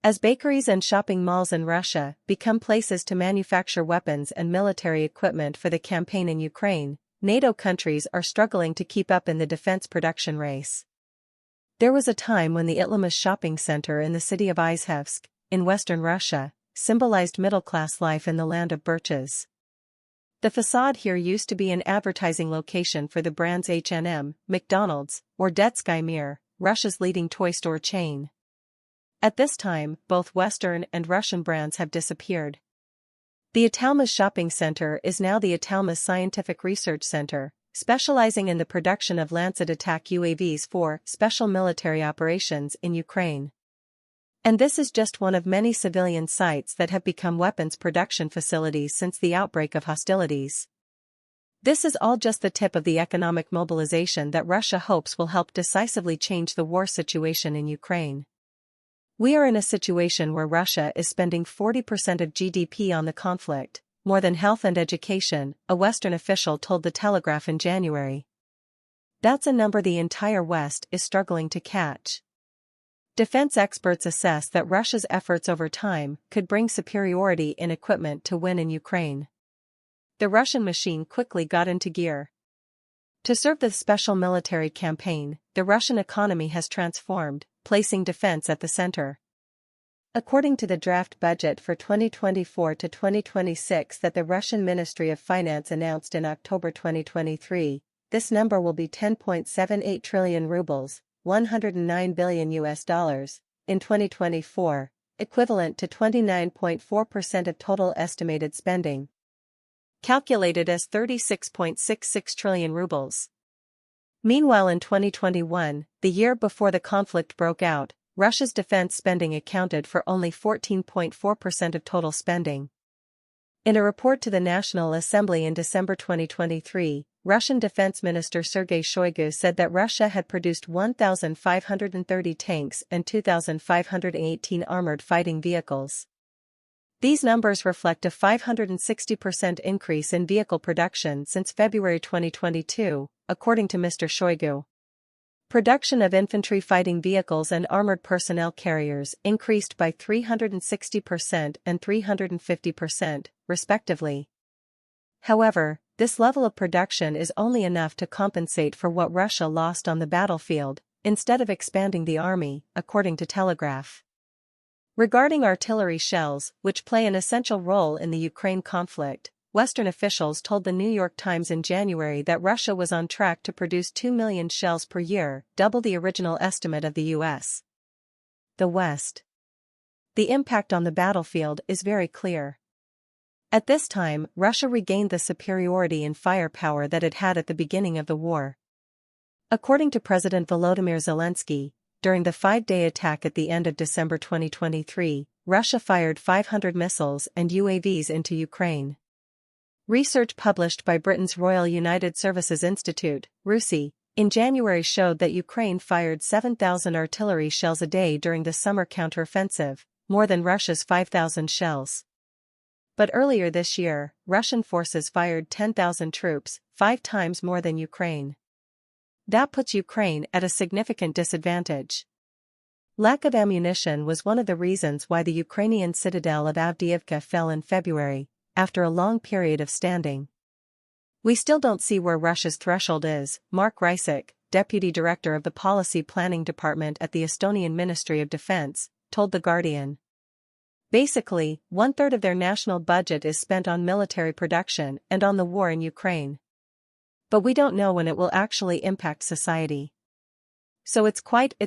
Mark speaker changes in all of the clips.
Speaker 1: As bakeries and shopping malls in Russia become places to manufacture weapons and military equipment for the campaign in Ukraine, NATO countries are struggling to keep up in the defense production race. There was a time when the Itlimus shopping center in the city of Izhevsk, in western Russia, symbolized middle-class life in the land of birches. The facade here used to be an advertising location for the brands H&M, McDonald's, or Detskaya Mir, Russia's leading toy store chain. At this time, both Western and Russian brands have disappeared. The Italmus shopping center is now the Italmus Scientific Research Center, specializing in the production of Lancet attack UAVs for special military operations in Ukraine. And this is just one of many civilian sites that have become weapons production facilities since the outbreak of hostilities. This is all just the tip of the economic mobilization that Russia hopes will help decisively change the war situation in Ukraine. We are in a situation where Russia is spending 40% of GDP on the conflict, more than health and education, a Western official told The Telegraph in January. That's a number the entire West is struggling to catch. Defense experts assess that Russia's efforts over time could bring superiority in equipment to win in Ukraine. The Russian machine quickly got into gear. To serve the special military campaign, the Russian economy has transformed, placing defense at the center. According to the draft budget for 2024 to 2026 that the Russian Ministry of Finance announced in October 2023, this number will be 10.78 trillion rubles, $109 billion in 2024, equivalent to 29.4% of total estimated spending, calculated as 36.66 trillion rubles. Meanwhile, in 2021, the year before the conflict broke out, Russia's defense spending accounted for only 14.4% of total spending. In a report to the National Assembly in December 2023, Russian Defense Minister Sergei Shoigu said that Russia had produced 1,530 tanks and 2,518 armored fighting vehicles. These numbers reflect a 560% increase in vehicle production since February 2022, according to Mr. Shoigu. Production of infantry fighting vehicles and armored personnel carriers increased by 360% and 350%, respectively. However, this level of production is only enough to compensate for what Russia lost on the battlefield, instead of expanding the army, according to Telegraph. Regarding artillery shells, which play an essential role in the Ukraine conflict, Western officials told the New York Times in January that Russia was on track to produce 2 million shells per year, double the original estimate of the U.S. The West. The impact on the battlefield is very clear. At this time, Russia regained the superiority in firepower that it had at the beginning of the war. According to President Volodymyr Zelensky, during the 5-day attack at the end of December 2023, Russia fired 500 missiles and UAVs into Ukraine. Research published by Britain's Royal United Services Institute, RUSI, in January showed that Ukraine fired 7,000 artillery shells a day during the summer counteroffensive, more than Russia's 5,000 shells. But earlier this year, Russian forces fired 10,000 troops, 5 times more than Ukraine. That puts Ukraine at a significant disadvantage. Lack of ammunition was one of the reasons why the Ukrainian citadel of Avdiivka fell in February, after a long period of standing. We still don't see where Russia's threshold is, Mark Rysak, deputy director of the Policy Planning Department at the Estonian Ministry of Defense, told The Guardian. Basically, 1/3 of their national budget is spent on military production and on the war in Ukraine. But we don't know when it will actually impact society. So it's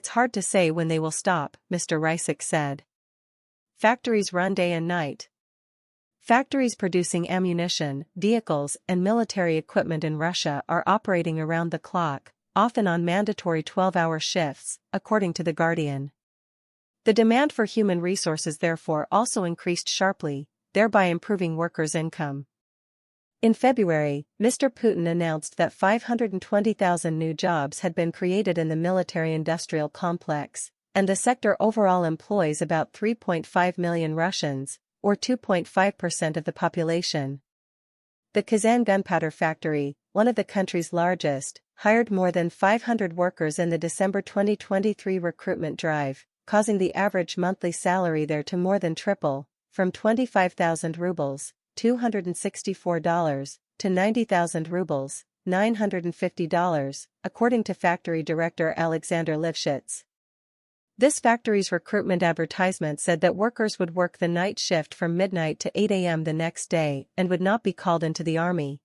Speaker 1: hard to say when they will stop, Mr. Rysak said. Factories run day and night. Factories producing ammunition, vehicles, and military equipment in Russia are operating around the clock, often on mandatory 12-hour shifts, according to The Guardian. The demand for human resources therefore also increased sharply, thereby improving workers' income. In February, Mr. Putin announced that 520,000 new jobs had been created in the military-industrial complex, and the sector overall employs about 3.5 million Russians, or 2.5% of the population. The Kazan gunpowder factory, one of the country's largest, hired more than 500 workers in the December 2023 recruitment drive, causing the average monthly salary there to more than triple, from 25,000 rubles, $264, to 90,000 rubles, $950, according to factory director Alexander Lifshitz. This factory's recruitment advertisement said that workers would work the night shift from midnight to 8 a.m. the next day and would not be called into the army.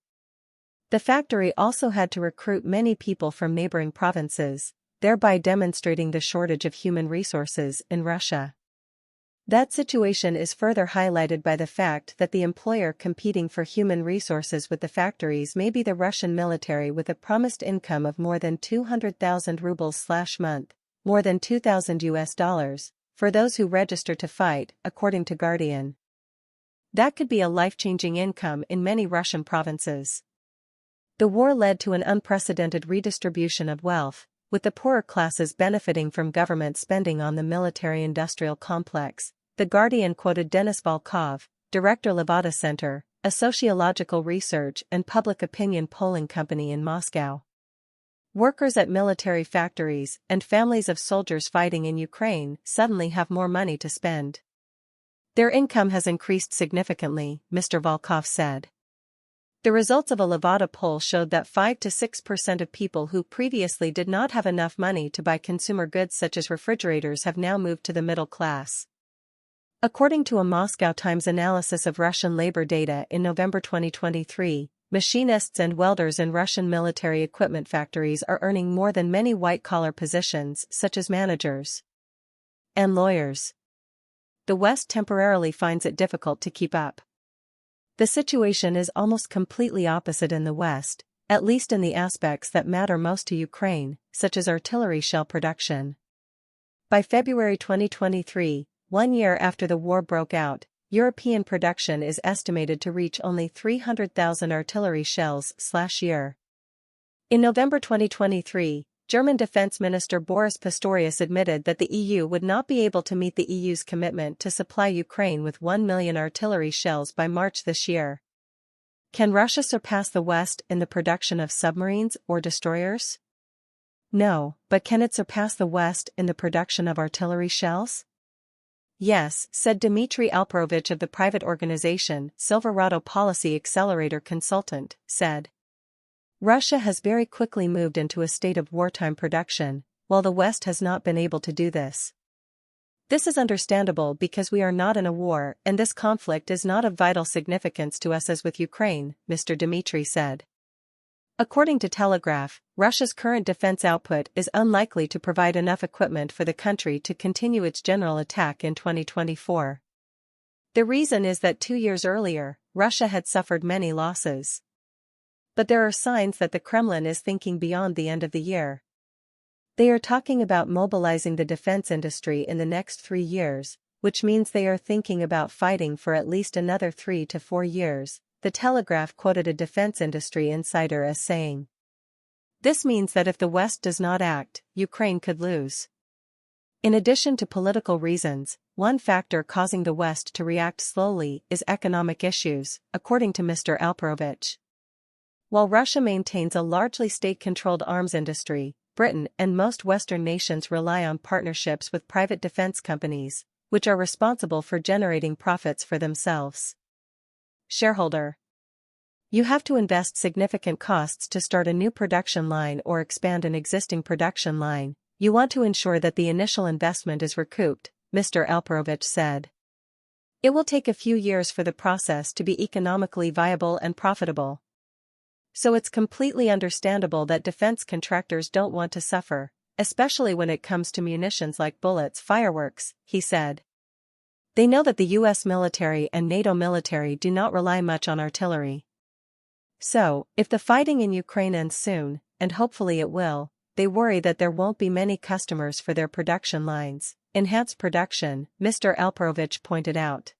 Speaker 1: The factory also had to recruit many people from neighboring provinces, thereby demonstrating the shortage of human resources in Russia. That situation is further highlighted by the fact that the employer competing for human resources with the factories may be the Russian military, with a promised income of more than 200,000 rubles/month, more than $2,000, for those who register to fight, according to Guardian. That could be a life-changing income in many Russian provinces. The war led to an unprecedented redistribution of wealth, with the poorer classes benefiting from government spending on the military-industrial complex. The Guardian quoted Denis Volkov, director Levada Center, a sociological research and public opinion polling company in Moscow. Workers at military factories and families of soldiers fighting in Ukraine suddenly have more money to spend. Their income has increased significantly, Mr. Volkov said. The results of a Levada poll showed that 5 to 6% of people who previously did not have enough money to buy consumer goods such as refrigerators have now moved to the middle class. According to a Moscow Times analysis of Russian labor data in November 2023, machinists and welders in Russian military equipment factories are earning more than many white-collar positions such as managers and lawyers. The West temporarily finds it difficult to keep up. The situation is almost completely opposite in the West, at least in the aspects that matter most to Ukraine, such as artillery shell production. By February 2023, 1 year after the war broke out, European production is estimated to reach only 300,000 artillery shells/year. In November 2023, German Defense Minister Boris Pistorius admitted that the EU would not be able to meet the EU's commitment to supply Ukraine with 1 million artillery shells by March this year. Can Russia surpass the West in the production of submarines or destroyers? No, but can it surpass the West in the production of artillery shells? Yes, said Dmitry Alperovich of the private organization Silverado Policy Accelerator Consultant, said. Russia has very quickly moved into a state of wartime production, while the West has not been able to do this. This is understandable because we are not in a war and this conflict is not of vital significance to us as with Ukraine, Mr. Dmitry said. According to Telegraph, Russia's current defense output is unlikely to provide enough equipment for the country to continue its general attack in 2024. The reason is that 2 years earlier, Russia had suffered many losses. But there are signs that the Kremlin is thinking beyond the end of the year. They are talking about mobilizing the defense industry in the next 3 years, which means they are thinking about fighting for at least another 3 to 4 years. The Telegraph quoted a defense industry insider as saying. This means that if the West does not act, Ukraine could lose. In addition to political reasons, one factor causing the West to react slowly is economic issues, according to Mr. Alperovich. While Russia maintains a largely state-controlled arms industry, Britain and most Western nations rely on partnerships with private defense companies, which are responsible for generating profits for themselves. Shareholder. You have to invest significant costs to start a new production line or expand an existing production line. You want to ensure that the initial investment is recouped, Mr. Alperovich said. It will take a few years for the process to be economically viable and profitable. So it's completely understandable that defense contractors don't want to suffer, especially when it comes to munitions like bullets, fireworks, he said. They know that the US military and NATO military do not rely much on artillery. So, if the fighting in Ukraine ends soon, and hopefully it will, they worry that there won't be many customers for their production lines. Enhanced production, Mr. Alperovich pointed out.